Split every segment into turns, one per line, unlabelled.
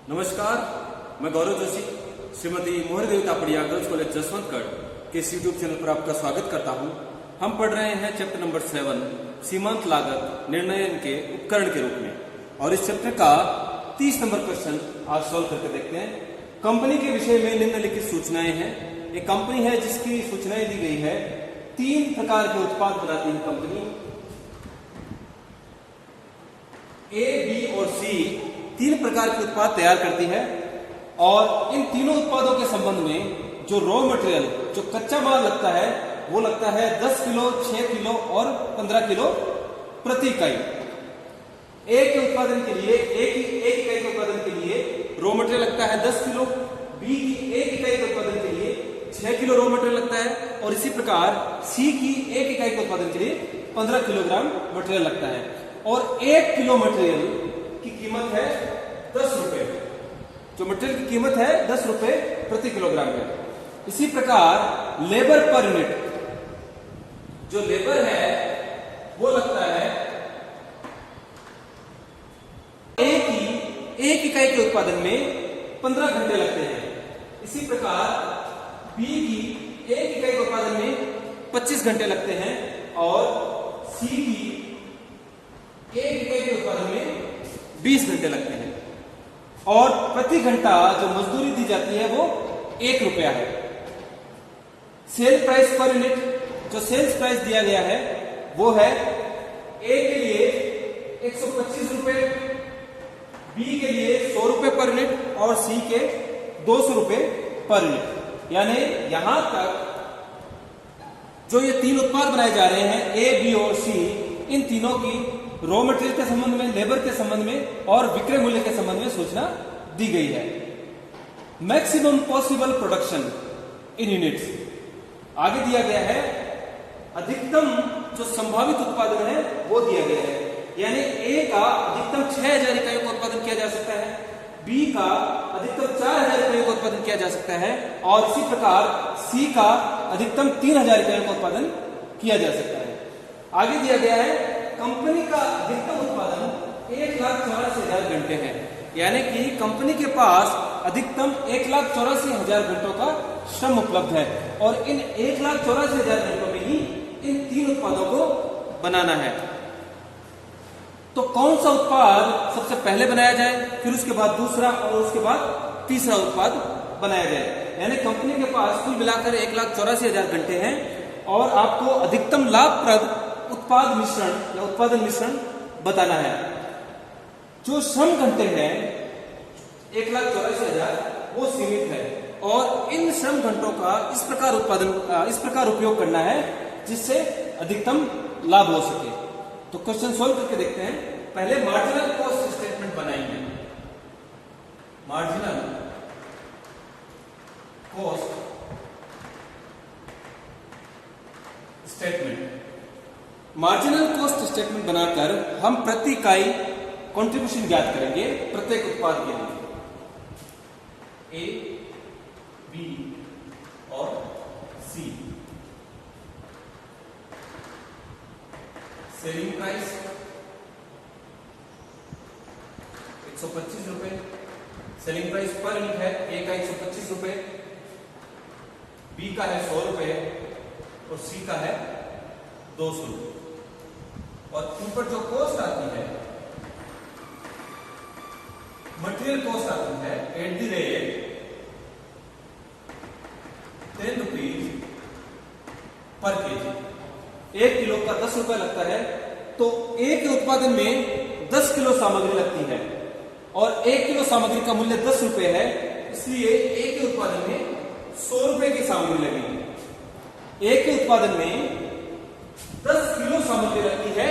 नमस्कार, मैं गौरव जोशी श्रीमती मोहर देवी तापड़िया गर्ल्स कॉलेज जसवंतगढ़ के इस यूट्यूब चैनल पर आपका स्वागत करता हूं। हम पढ़ रहे हैं चैप्टर नंबर 7 सीमांत लागत निर्णयन के उपकरण के रूप में, और इस चैप्टर का 30 नंबर क्वेश्चन आज सॉल्व करके देखते हैं। कंपनी के विषय में निम्नलिखित सूचनाएं हैं। एक कंपनी है जिसकी सूचनाएं दी गई है। 3 प्रकार के उत्पाद बनाती है कंपनी। ए, बी और सी 3 प्रकार के उत्पाद तैयार करती है, और इन तीनों उत्पादों के संबंध में जो रॉ मटेरियल, जो कच्चा माल लगता है, वो लगता है 10 किलो, 6 किलो और 15 किलो प्रति इकाई। ए के उत्पादन के लिए, एक इकाई के उत्पादन के लिए रॉ मटेरियल लगता है 10 किलो, बी की 1 इकाई के उत्पादन के लिए 6 किलो रॉ मटेरियल लगता है, और इसी प्रकार सी की 1 इकाई के उत्पादन के लिए 15 किलोग्राम मटेरियल लगता है। और 1 किलो मटेरियल की कीमत है 10 रुपए। जो मटेरियल की कीमत है 10 रुपए प्रति किलोग्राम है। इसी प्रकार लेबर पर यूनिट, जो लेबर है वो लगता है एक इकाई के उत्पादन में 15 घंटे लगते हैं। इसी प्रकार बी की 1 इकाई के उत्पादन में 25 घंटे लगते हैं, और सी की 1 इकाई के उत्पादन में 20 घंटे लगते हैं। और प्रति घंटा जो मजदूरी दी जाती है वो 1 रुपया है। सेल प्राइस पर यूनिट, जो सेल्स प्राइस दिया गया है वो है ए के लिए 125 रुपए, बी के लिए 100 रुपए पर यूनिट और सी के 200 रुपए पर यूनिट। यानी यहां तक जो ये 3 उत्पाद बनाए जा रहे हैं, ए, बी और सी, इन तीनों की रॉ मटेरियल के संबंध में, लेबर के संबंध में और विक्रय मूल्य के संबंध में सूचना दी गई है। Maximum possible production in units आगे दिया गया है। अधिकतम जो संभावित उत्पादन है वो दिया गया है। यानी ए का अधिकतम 6000 इकाइयों का उत्पादन किया जा सकता है, बी का अधिकतम 4000 इकाइयों का उत्पादन किया जा सकता है, और इसी प्रकार सी का अधिकतम 3000 इकाइयों का उत्पादन किया जा सकता है। आगे दिया गया है कंपनी का अधिकतम उत्पादन 1,84,000 घंटे है। यानी कि कंपनी के पास अधिकतम 1,84,000 घंटों का श्रम उपलब्ध है, और इन 1,84,000 घंटों में ही इन 3 उत्पादों को बनाना है। तो कौन सा उत्पाद सबसे पहले बनाया जाए, फिर उसके बाद दूसरा और उसके बाद तीसरा उत्पाद बनाया जाए। यानी कंपनी के पास कुल मिलाकर 1,84,000 घंटे हैं, और आपको अधिकतम लाभप्रद उत्पाद मिश्रण या उत्पादन मिश्रण बताना है। जो श्रम घंटे हैं 1,84,000 वो सीमित है, और इन श्रम घंटों का इस प्रकार उपयोग करना है जिससे अधिकतम लाभ हो सके। तो क्वेश्चन सोल्व करके देखते हैं। पहले मार्जिनल कॉस्ट स्टेटमेंट बनाएंगे। Marginal cost statement, marginal cost statement बनाकर हम प्रति इकाई कंट्रीब्यूशन ज्ञात करेंगे प्रत्येक उत्पाद के लिए। ए, बी और सी। सेलिंग प्राइस 125 रुपए, सेलिंग प्राइस पर यूनिट है। ए का 125 रुपए, बी का है 100 रुपए और सी का है 200 रुपए। और ऊपर जो कॉस्ट आती है, मटेरियल कॉस्ट आती है at the rate 10 rupees per KG. 1 kilo का 10 रुपए लगता है, तो एक उत्पादन में 10 किलो सामग्री लगती है, और 1 किलो सामग्री का मूल्य 10 रुपए है, इसलिए एक उत्पादन में 100 रुपए की सामग्री लगेगी। एक के उत्पादन में 10 किलो सामग्री लगती है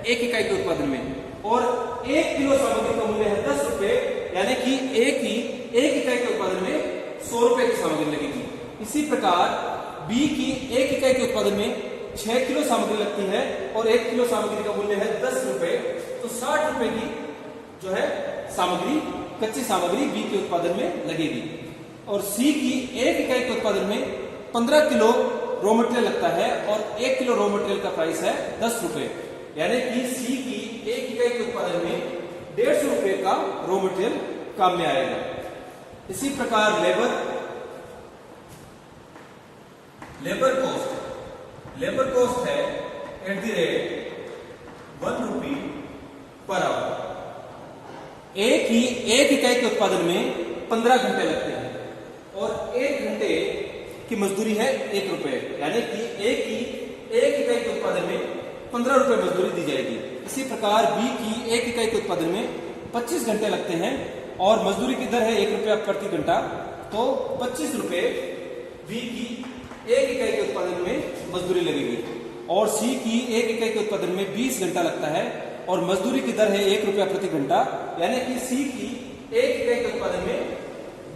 एक इकाई के उत्पादन में, और 1 किलो सामग्री का मूल्य है 10 रुपए, यानी कि एक इकाई के उत्पादन में 100 रुपए की सामग्री लगेगी। इसी प्रकार बी की 1 इकाई के उत्पादन में 6 किलो सामग्री लगती है, और 1 किलो सामग्री का मूल्य है 10 रुपए, तो 60 रुपए की जो है सामग्री, कच्ची सामग्री बी के उत्पादन में लगेगी। और सी की 1 इकाई के उत्पादन में 15 किलो रॉ मटेरियल लगता है, और 1 किलो रॉ मटेरियल का प्राइस है 10 रुपए, यानी कि सी की 1 इकाई के उत्पादन में 150 रुपए का रॉ मटेरियल काम में आएगा। इसी प्रकार लेबर कॉस्ट है @1 पर आवर। एक इकाई के उत्पादन में 15 घंटे लगते हैं और 1 घंटे की मजदूरी है 1 रुपए, यानी कि एक इकाई के उत्पादन में 15 रुपए मजदूरी दी जाएगी। इसी प्रकार बी की एक इकाई के उत्पादन में 25 घंटे लगते हैं और मजदूरी की दर है 1 रुपया प्रति घंटा, तो 25 रुपए बी की एक इकाई के उत्पादन में मजदूरी लगेगी। और सी की एक इकाई के उत्पादन में 20 घंटा लगता है और मजदूरी की दर है 1 रुपया प्रति घंटा, यानी कि सी की एक इकाई के उत्पादन में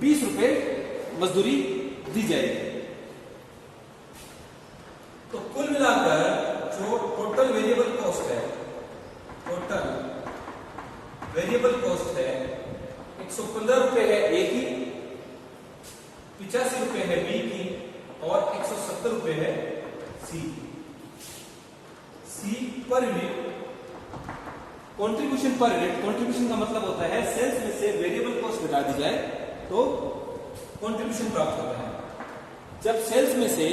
20 रुपए मजदूरी दी जाएगी। तो कुल मिलाकर जो टोटल वेरिएबल कॉस्ट है 115 रुपए है ए की, 85 रुपए है बी की और 170 रुपए है सी पर unit. Contribution per unit, contribution का मतलब होता है सेल्स में से वेरिएबल कॉस्ट घटा दी जाए तो कंट्रीब्यूशन प्राप्त होता है। जब सेल्स में से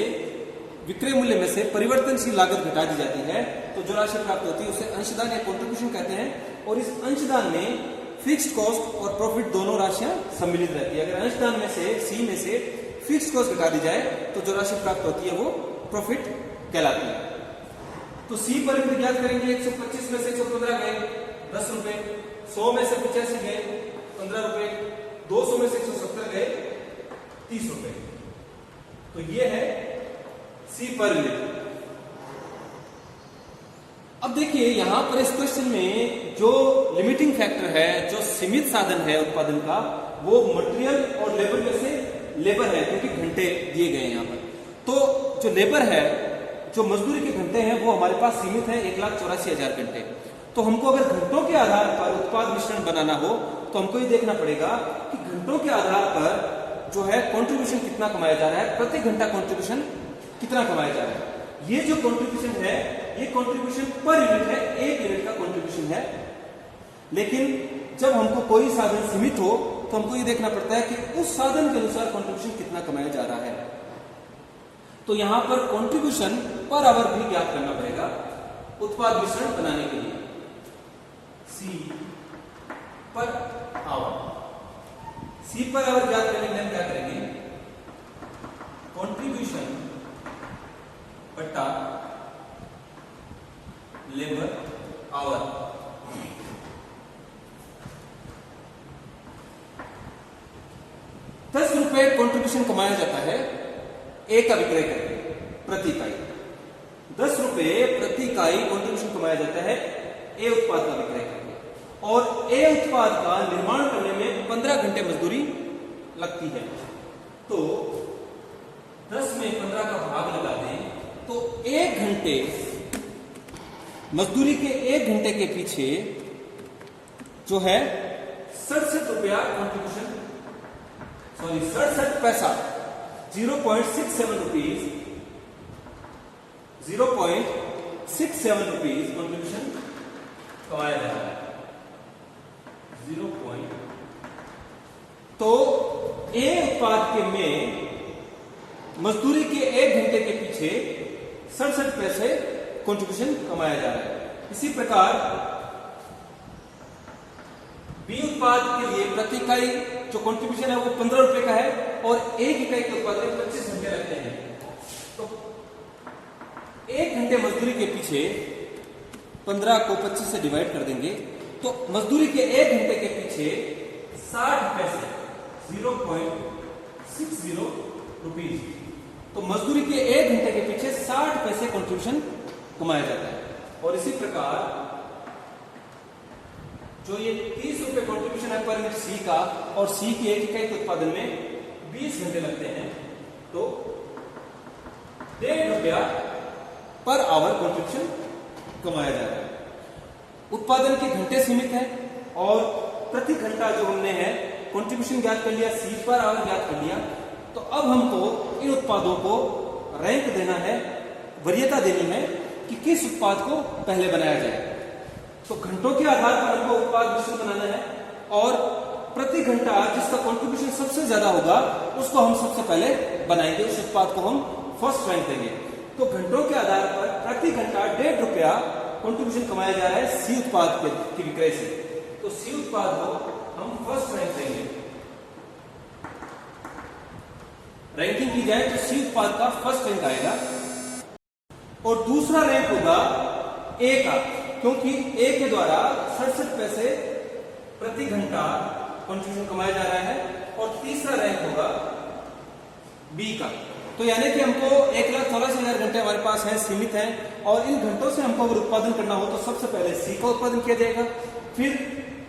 विक्रय मूल्य में से परिवर्तनशील लागत घटा दी जाती है तो जो राशि प्राप्त होती है उसे अंशदान या कंट्रीब्यूशन कहते हैं। और इस अंशदान में फिक्स्ड कॉस्ट और प्रॉफिट दोनों राशियां सम्मिलित रहती है। अगर अंशदान में से सी में से फिक्स्ड कॉस्ट घटा दी जाए तो जो राशि प्राप्त होती है वो प्रॉफिट कहलाती है। तो सी पर यूनिट ज्ञात करेंगे। 125 में से 115 गए 10 रुपए, 100 में से 85 गए 15 रुपए, 200 में से 170 गए 30 रुपए। तो ये है सी पर यूनिट। अब देखिए यहां पर इस क्वेश्चन में जो लिमिटिंग फैक्टर है, जो सीमित साधन है उत्पादन का, वो मटेरियल और लेबर में से लेबर है, क्योंकि घंटे दिए गए हैं यहां पर। तो जो लेबर है, जो मजदूरी के घंटे हैं वो हमारे पास सीमित है 1,84,000 घंटे। तो हमको अगर घंटों के आधार पर उत्पाद मिश्रण बनाना हो तो हमको ये देखना पड़ेगा कि घंटों के आधार पर जो है कंट्रीब्यूशन कितना कमाया जा रहा है, प्रति घंटा कंट्रीब्यूशन कितना कमाया जा रहा है। ये जो कंट्रीब्यूशन है ये कंट्रीब्यूशन पर यूनिट है, 1 यूनिट का कंट्रीब्यूशन है। लेकिन जब हमको कोई साधन सीमित हो तो हमको ये देखना पड़ता है कि उस साधन के अनुसार कंट्रीब्यूशन कितना कमाया जा रहा है। तो यहां पर कंट्रीब्यूशन पर आवर भी ज्ञात करना पड़ेगा उत्पाद मिश्रण बनाने के लिए। सी पर आवर ज्ञात करने के लिए हम क्या करेंगे, कंट्रीब्यूशन बटा लेबर आवर। 10 रुपए कंट्रीब्यूशन कमाया जाता है ए का विक्रय करके प्रति इकाई। 10 रुपए प्रति इकाई कंट्रीब्यूशन कमाया जाता है ए उत्पाद का विक्रय करके। और ए उत्पाद का निर्माण करने में 15 घंटे मजदूरी लगती है। तो 10 में 15 का भाग लगा दें तो 1 घंटे मजदूरी के 1 घंटे के पीछे जो है 67 रुपया कंट्रीब्यूशन, 67 पैसा 0.67 रुपीज कंट्रीब्यूशन कमाया जा रहा है। 0. तो ए उत्पाद के में मजदूरी के 1 घंटे के पीछे 67 पैसे कंट्रीब्यूशन कमाया जा रहा है। इसी प्रकार बी उत्पाद के लिए प्रति इकाई जो कंट्रीब्यूशन है वो 15 रुपए का है और 1 इकाई के उत्पादन में 25 घंटे लगते हैं। तो 1 घंटे मजदूरी के पीछे 15 को 25 से डिवाइड कर देंगे तो मजदूरी के 1 घंटे के पीछे 60 पैसे 0.60 रुपीज। तो मजदूरी के 1 घंटे के पीछे 60 पैसे कंट्रीब्यूशन कमाया जाता है। और इसी प्रकार जो ये 30 रुपए कंट्रीब्यूशन है पर यूनिट सी का, और सी के 1 इकाई के उत्पादन में 20 घंटे लगते हैं, तो 1.5 रुपया पर आवर कंट्रीब्यूशन कमाया जा रहा है। उत्पादन के घंटे सीमित है और प्रति घंटा जो हमने है कंट्रीब्यूशन ज्ञात कर लिया, सी पर आवर ज्ञात कर लिया। तो अब हमको इन उत्पादों को रैंक देना है, वरीयता देनी है कि किस उत्पाद को पहले बनाया जाए। तो घंटों के आधार पर हमको उत्पाद मिश्रण बनाना है और प्रति घंटा जिसका कंट्रीब्यूशन सबसे ज्यादा होगा उसको हम सबसे पहले बनाएंगे, उस उत्पाद को हम फर्स्ट रैंक देंगे। तो घंटों के आधार पर प्रति घंटा 1.5 रुपया कंट्रीब्यूशन कमाया जा रहा है सी उत्पाद की विक्रय से। तो सी उत्पाद को हम फर्स्ट रैंक देंगे। रैंकिंग की जाए तो सी उत्पाद का फर्स्ट रैंक आएगा और दूसरा रैंक होगा ए का, क्योंकि ए के द्वारा 67 पैसे प्रति घंटा कंट्रीब्यूशन कमाया जा रहा है। और तीसरा रैंक होगा बी का। तो यानी कि हमको 1,84,000 घंटे हमारे पास हैं, सीमित हैं, और इन घंटों से हमको अगर उत्पादन करना हो तो सबसे पहले सी का उत्पादन किया जाएगा, फिर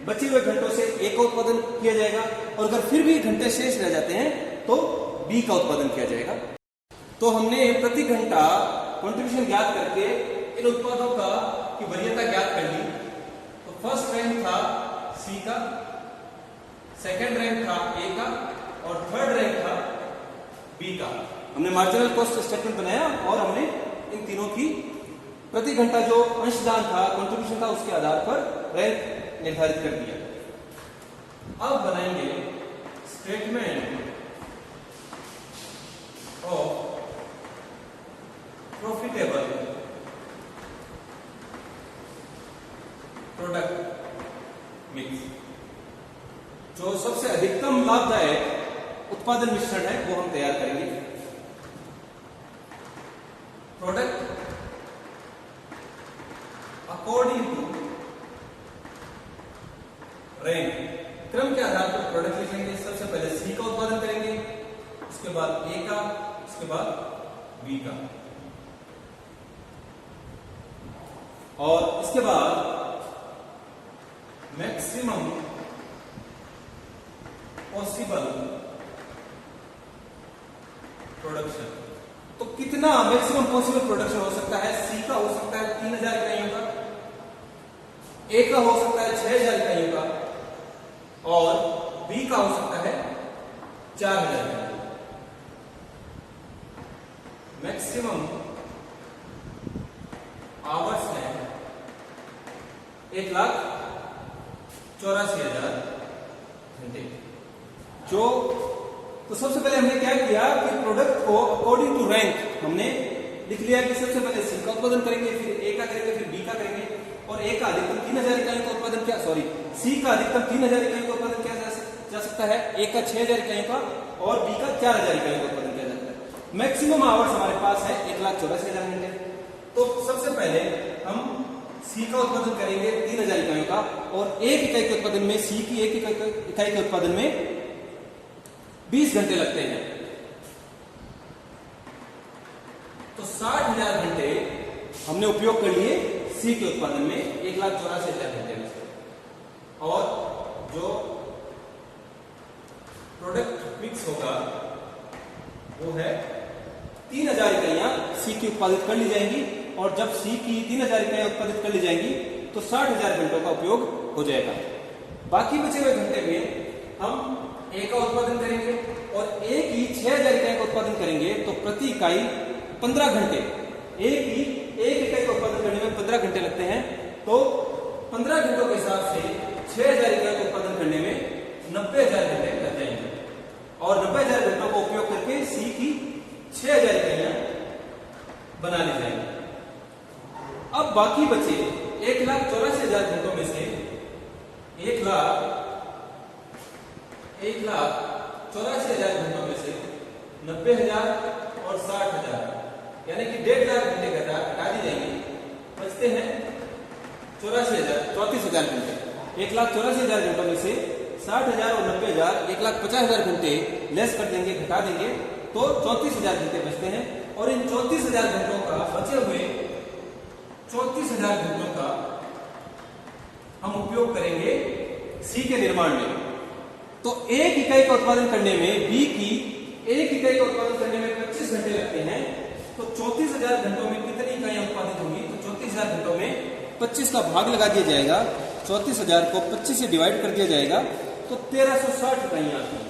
बचे हुए घंटों से ए का उत्पादन किया जाएगा, और अगर फिर भी घंटे शेष रह जाते हैं तो बी का उत्पादन किया जाएगा। तो हमने प्रति घंटा कंट्रीब्यूशन ज्ञात करके इन उत्पादों का की वरीयता ज्ञात कर ली। तो फर्स्ट रैंक था सी का, सेकंड रैंक था ए का, और थर्ड रैंक था बी का। हमने मार्जिनल कॉस्ट स्टेटमेंट बनाया और हमने इन तीनों की प्रति घंटा जो अंशदान था, कंट्रीब्यूशन था, उसके आधार पर रैंक निर्धारित कर दिया। अब बनाएंगे statement of profitable product mix. जो सबसे अधिकतम लाभदायक उत्पादन मिश्रण है वो हम तैयार करेंगे। प्रोडक्ट अकॉर्डिंग टू रैंक, क्रम के आधार पर प्रोडक्ट लिखेंगे। सबसे पहले सी का उत्पादन करेंगे, उसके बाद ए का, उसके बाद बी का, और इसके बाद मैक्सिमम पॉसिबल प्रोडक्शन। तो कितना मैक्सिमम पॉसिबल प्रोडक्शन हो सकता है? सी का हो सकता है 3,000 इकाइयों का, ए का हो सकता है 6,000 इकाइयों का, और बी का हो सकता है 4,000 इकाइयों। मैक्सिमम आवर्स है 1,84,000 घंटे। जो तो सबसे पहले हमने क्या किया कि प्रोडक्ट को अकॉर्डिंग टू रैंक हमने लिख लिया कि सबसे पहले सी का उत्पादन करेंगे, फिर ए का करेंगे, फिर बी का करेंगे, और ए का अधिकतम 3,000 इकाइयों का उत्पादन क्या सी का अधिकतम 3,000 इकाइयों का उत्पादन किया जा सकता है, ए का 6,000 इकाइयों का, और बी का 4,000 इकाइयों का उत्पादन किया जाता है। मैक्सिमम आवर्स हमारे पास है 1,84,000 घंटे। तो सबसे पहले हम सी का उत्पादन करेंगे 3,000 इकाइयों का, और एक इकाई के उत्पादन में, सी की एक इकाई के उत्पादन में 20 घंटे लगते हैं। तो 60,000 घंटे हमने उपयोग कर लिए सी के उत्पादन में 1,84,000 घंटे में से। और जो प्रोडक्ट मिक्स होगा वो है 3,000 इकाइयां सी की उत्पादित कर ली जाएंगी, और जब सी की 3,000 इकाइयां उत्पादित कर ली जाएंगी तो 60,000 घंटों का उपयोग हो जाएगा। बाकी बचे हुए घंटे में हम ए का उत्पादन करेंगे, और ए की 6,000 इकाई का उत्पादन करेंगे, तो प्रति इकाई 15 घंटे, एक इकाई का उत्पादन करने में 15 घंटे लगते हैं। तो 15 घंटों के हिसाब से 6,000 इकाई का उत्पादन करने में 90,000 घंटे लग जाएंगे, और 90,000 घंटों का उपयोग करके सी की 6,000 इकाइयां बना ली जाएंगी। अब बाकी बचे 1,84,000 घंटों में से 1,84,000 घंटों में से 90,000 और 60,000, यानी कि 1.5 लाख घंटे घटा दी जाएंगे, बचते हैं 34,000 घंटे। 1,84,000 घंटों में से 60,000 और 90,000, 1,50,000 घंटे लेस कर देंगे, घटा देंगे, तो 34,000 घंटे बचते हैं। और इन 34,000 घंटों का, बचे हुए 34,000 घंटों का हम उपयोग करेंगे सी के निर्माण में। तो एक इकाई का उत्पादन करने में, बी की एक इकाई का उत्पादन करने में 25 घंटे लगते हैं। तो 34,000 घंटों में कितनी इकाइयां उत्पादित होंगी? तो 34,000 घंटों में 25 का भाग लगा दिया जाएगा, 34,000 को 25 से डिवाइड कर दिया जाएगा, तो 1,360 इकाइयां आती हैं।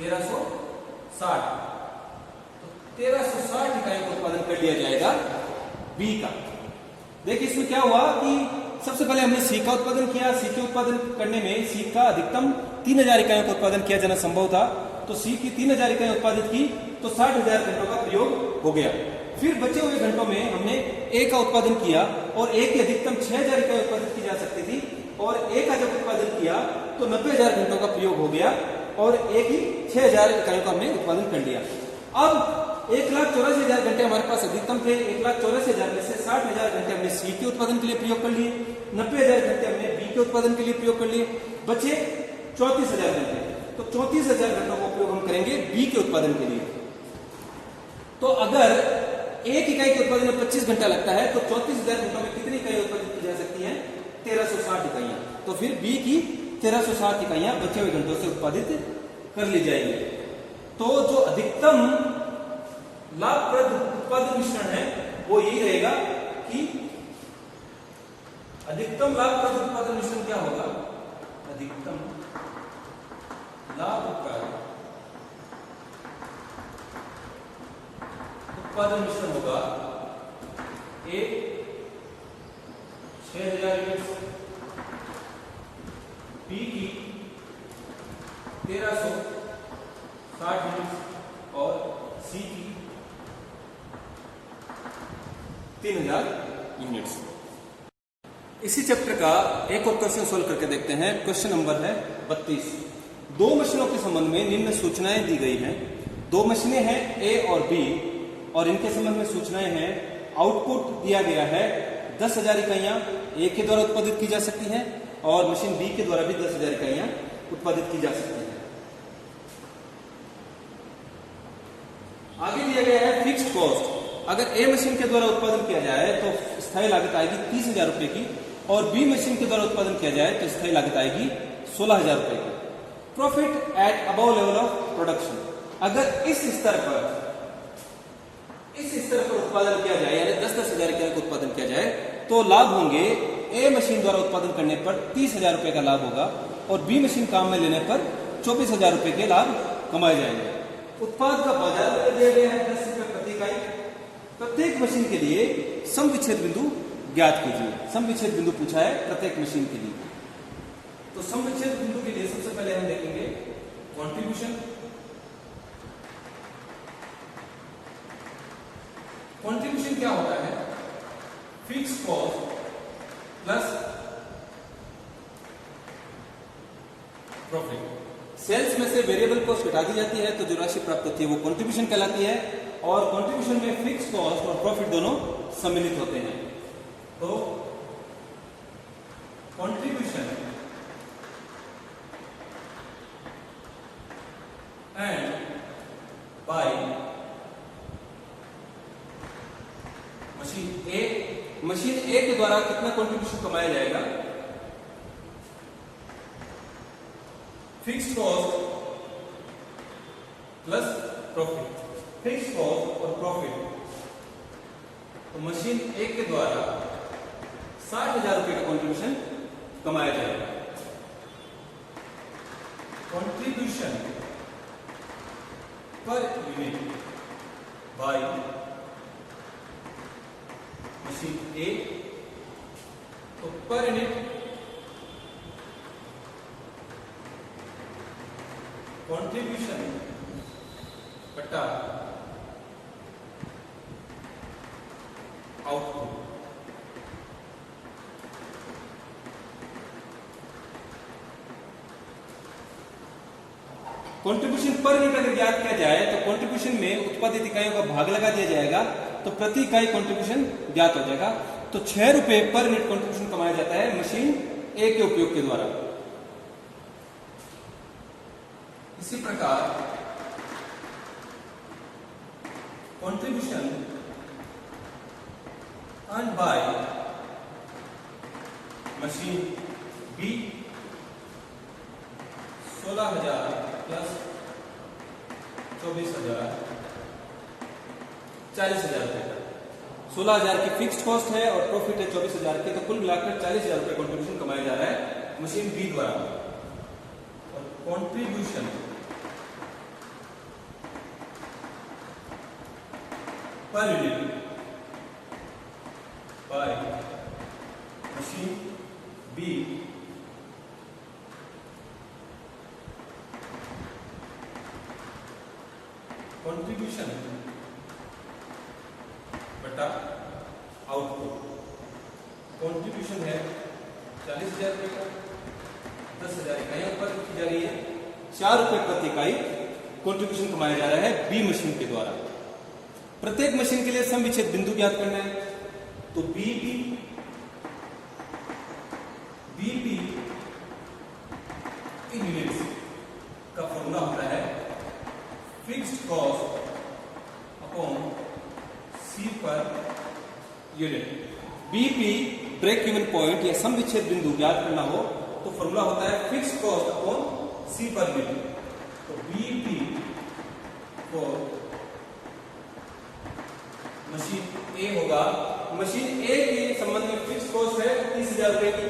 1,360, तो 1,360 इकाइयों का उत्पादन कर लिया जाएगा बी का। देखिए इसमें क्या हुआ कि सबसे पहले हमने सी का उत्पादन किया। सी के उत्पादन करने में सी का अधिकतम 3000 इकाइयों का उत्पादन किया जाना संभव था, तो सी की 3000 इकाइयां उत्पादित की तो 60,000 घंटों का प्रयोग हो गया। फिर बचे हुए घंटों में हमने ए का उत्पादन किया और ए की अधिकतम 6000 इकाई उत्पादित की जा सकती थी, और ए का जब उत्पादन किया तो 90,000 घंटों का प्रयोग हो गया और ए की 6000 इकाइयों का हमने उत्पादन कर लिया। अब 1,84,000 घंटे हमारे पास अधिकतम थे। 1,84,000 में से 60,000 घंटे हमने सी के उत्पादन के लिए प्रयोग कर लिए, 90,000 घंटे हमने बी के उत्पादन के लिए प्रयोग कर लिए, बचे 34,000 घंटे। तो 34,000 घंटों का उपयोग हम करेंगे बी के उत्पादन के लिए। तो अगर एक इकाई के उत्पादन में 25 घंटा लगता है तो 34,000 घंटों में कितनी इकाई उत्पादित की जा सकती है? 1360 इकाइयां। तो फिर बी की 1360 इकाइयां बचे हुए घंटों से उत्पादित कर ली जाएंगी। तो जो अधिकतम लाभप्रद उत्पादन मिश्रण है वो यही रहेगा कि अधिकतम लाभप्रद उत्पादन मिश्रण क्या होगा? अधिकतम लाभप्रद उत्पादन मिश्रण होगा ए 6000 यूनिट्स, बी की 1360 यूनिट्स और सी की 3000 यूनिट्स। इसी चैप्टर का एक और क्वेश्चन सोल्व करके देखते हैं। क्वेश्चन नंबर है 32। दो मशीनों के संबंध में निम्न सूचनाएं दी गई हैं। दो मशीनें हैं ए और बी और इनके संबंध में सूचनाएं हैं। आउटपुट दिया गया है 10,000 इकाइयां ए के द्वारा उत्पादित की जा सकती हैं और मशीन बी के द्वारा भी 10,000 इकाइयां उत्पादित की जा सकती हैं। आगे दिया गया है फिक्स्ड कॉस्ट। अगर ए मशीन के द्वारा उत्पादन किया जाए तो स्थायी लागत आएगी 30,000 रुपए की, और बी मशीन के द्वारा उत्पादन किया जाए तो स्थायी लागत आएगी 16,000 रुपए की। Profit eight above level of production. अगर इस स्तर पर उत्पादन किया जाए, यानी 10,000 इकाई का उत्पादन किया जाए, तो लाभ होंगे ए मशीन द्वारा उत्पादन करने पर 30,000 रुपए का लाभ होगा और बी मशीन काम में लेने पर 24,000 रुपए के लाभ कमाए जाएंगे। उत्पाद का बाजार मूल्य दिया गया है 10 रुपए प्रति इकाई। प्रत्येक मशीन के लिए सम विच्छेद बिंदु ज्ञात कीजिए। सम विच्छेद बिंदु पूछा है प्रत्येक मशीन के लिए। तो सम विच्छेद बिंदु के लिए सबसे पहले हम देखेंगे कंट्रीब्यूशन। कंट्रीब्यूशन क्या होता है? Fix cost plus profit. Sales में से वेरिएबल कॉस्ट घटा दी जाती है तो जो राशि प्राप्त होती है वो कंट्रीब्यूशन कहलाती है, और कंट्रीब्यूशन में फिक्स कॉस्ट और प्रॉफिट दोनों सम्मिलित होते हैं। तो contribution and by machine A के द्वारा कितना कंट्रीब्यूशन कमाया जाएगा? Fixed cost plus profit. Fixed cost और प्रॉफिट, तो मशीन ए के द्वारा 60,000 रुपए का कंट्रीब्यूशन कमाया जाएगा। Contribution per unit by machine ए, तो पर यूनिट कंट्रीब्यूशन बटा आउटपुट। कंट्रीब्यूशन पर यूनिट अगर ज्ञात किया जाए तो कंट्रीब्यूशन में उत्पादित इकाइयों का भाग लगा दिया जाएगा तो प्रति इकाई कंट्रीब्यूशन ज्ञात हो जाएगा। तो 6 रुपए पर यूनिट कंट्रीब्यूशन कमाया जाता है मशीन ए के उपयोग के द्वारा। इसी प्रकार contribution earn by machine B 16,000 plus 24,000 40,000 रुपए का। 16,000 की फिक्स्ड कॉस्ट है और प्रॉफिट है 24,000 के, तो कुल मिलाकर 40,000 रुपए कंट्रीब्यूशन कमाया जा रहा है मशीन बी द्वारा। और contribution per unit by machine contribution बटा आउटपुट। कंट्रीब्यूशन है 40,000 रुपए का, 10,000 इकाइयां उत्पादित की जा रही है, 4 रुपए प्रति इकाई कंट्रीब्यूशन कमाया जा रहा है बी मशीन के द्वारा। प्रत्येक मशीन के लिए सम विच्छेद बिंदु ज्ञात करना है, तो बीपी इन यूनिट्स का फॉर्मूला होता है फिक्स्ड कॉस्ट अपॉन सी पर unit. BP break even point या सम विच्छेद बिंदु ज्ञात करना हो तो फॉर्मूला होता है फिक्स्ड कॉस्ट अपॉन सी पर यूनिट। तो बीपी फॉर मशीन ए होगा, मशीन ए के संबंध में फिक्स कॉस्ट है 30,000 रुपए की,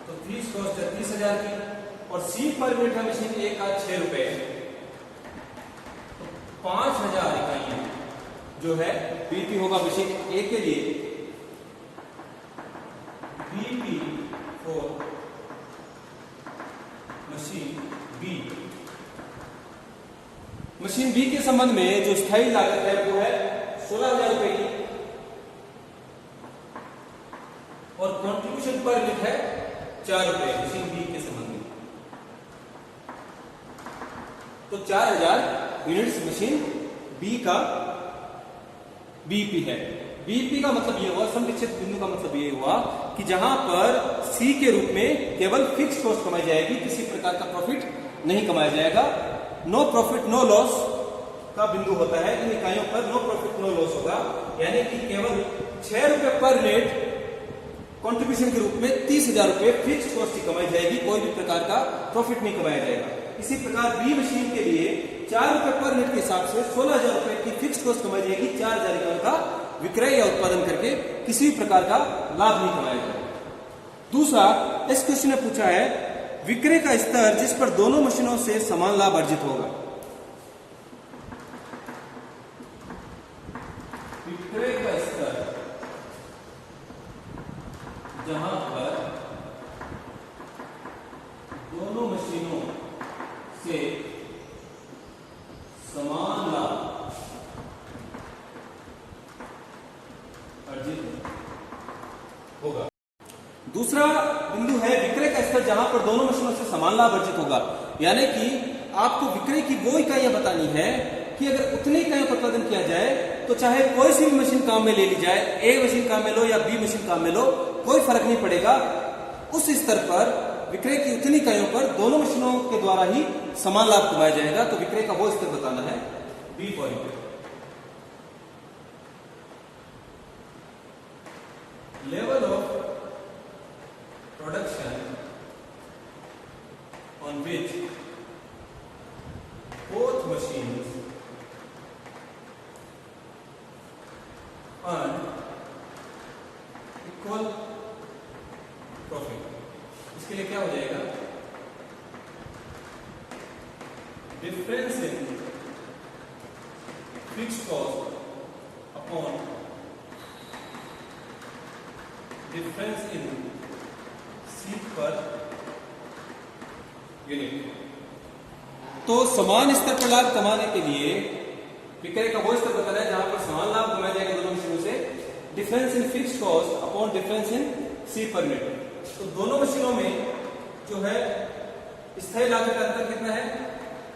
तो फिक्स कॉस्ट है 30,000 की, और सी पर यूनिट है मशीन ए का 6 रुपए, तो 5,000 इकाइयां जो है बीपी होगा मशीन ए के लिए। BP for machine B, machine B के संबंध में जो स्थायी लागत है वो है 16,000 रुपए की, और कंट्रीब्यूशन पर यूनिट है 4 रुपए मशीन बी के संबंध में, तो 4,000 यूनिट्स मशीन बी का बीपी है। बीपी का मतलब ये हुआ, सम विच्छेद बिंदु का मतलब ये हुआ कि जहां पर सी के रूप में केवल फिक्स कॉस्ट कमाई जाएगी, किसी प्रकार का प्रॉफिट नहीं कमाया जाएगा। नो प्रॉफिट नो लॉस का बिंदु होता है, इन इकाइयों पर नो प्रॉफिट नो लॉस होगा, यानी कि केवल 6 रुपए पर यूनिट कंट्रीब्यूशन के रूप में 30,000 रुपए फिक्स कॉस्ट की कमाई जाएगी, कोई भी प्रकार का प्रॉफिट नहीं कमाया जाएगा। इसी प्रकार बी मशीन के लिए 4 रुपए पर यूनिट के हिसाब से 16,000 रुपए की फिक्स कॉस्ट कमाई जाएगी, 4,000 इकाइयों का विक्रय या उत्पादन करके किसी भी प्रकार का लाभ नहीं कमाया जाएगा। दूसरा, इस क्वेश्चन ने पूछा है विक्रय का स्तर जिस पर दोनों मशीनों से समान लाभ अर्जित होगा। विक्रय का स्तर जहां पर दोनों मशीनों से समान लाभ अर्जित होगा। दूसरा बिंदु है विक्रय का स्तर जहां पर दोनों मशीनों से समान लाभ अर्जित होगा, यानी कि आपको विक्रय की वो इकाइयां बतानी है कि अगर उतनी इकाइयों का उत्पादन किया जाए तो चाहे कोई सी भी मशीन काम में ले ली जाए, ए मशीन काम में लो या बी मशीन काम में लो, कोई फर्क नहीं पड़ेगा। उस स्तर पर विक्रय की उतनी इकाइयों पर दोनों मशीनों के द्वारा ही समान लाभ कमाया जाएगा, तो विक्रय का वो स्तर बताना है B for level of production on which both machines earn equal profit। इसके लिए क्या हो जाएगा, difference in fixed cost upon difference in C पर यूनिट। तो समान स्तर पर लाभ कमाने के लिए विक्रय का वो स्तर बताना है जहां पर समान लाभ कमाया जाएगा दोनों मशीनों से, difference in fixed cost upon difference in C पर यूनिट। तो दोनों मशीनों में जो है स्थायी लागत का अंतर कितना है,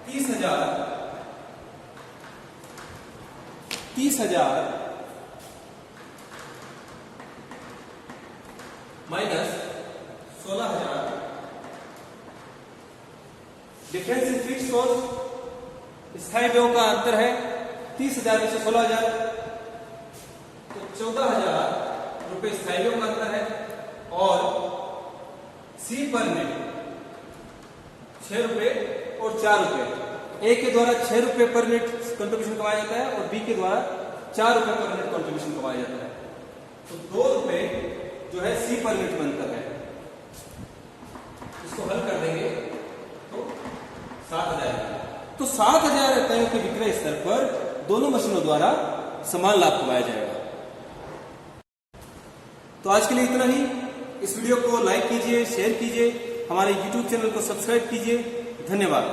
30,000 minus 16,000, difference in fixed cost स्थायी व्ययों का अंतर है 30,000 में से 16,000, तो 14,000 रुपए स्थायी व्ययों का अंतर है, और सी पर यूनिट 6 रुपए और 4 रुपए। ए के द्वारा 6 रुपए पर यूनिट कंट्रीब्यूशन कमाया जाता है और बी के द्वारा 4 रुपए पर यूनिट कंट्रीब्यूशन कमाया जाता है, तो 2 रुपए जो है सी पर यूनिट में अंतर है। इसको हल कर देंगे तो 7,000, तो 7,000 इकाइयों के विक्रय स्तर पर दोनों मशीनों द्वारा समान लाभ कमाया जाएगा। तो आज के लिए इतना ही। इस वीडियो को लाइक कीजिए, शेयर कीजिए, हमारे YouTube चैनल को सब्सक्राइब कीजिए। धन्यवाद।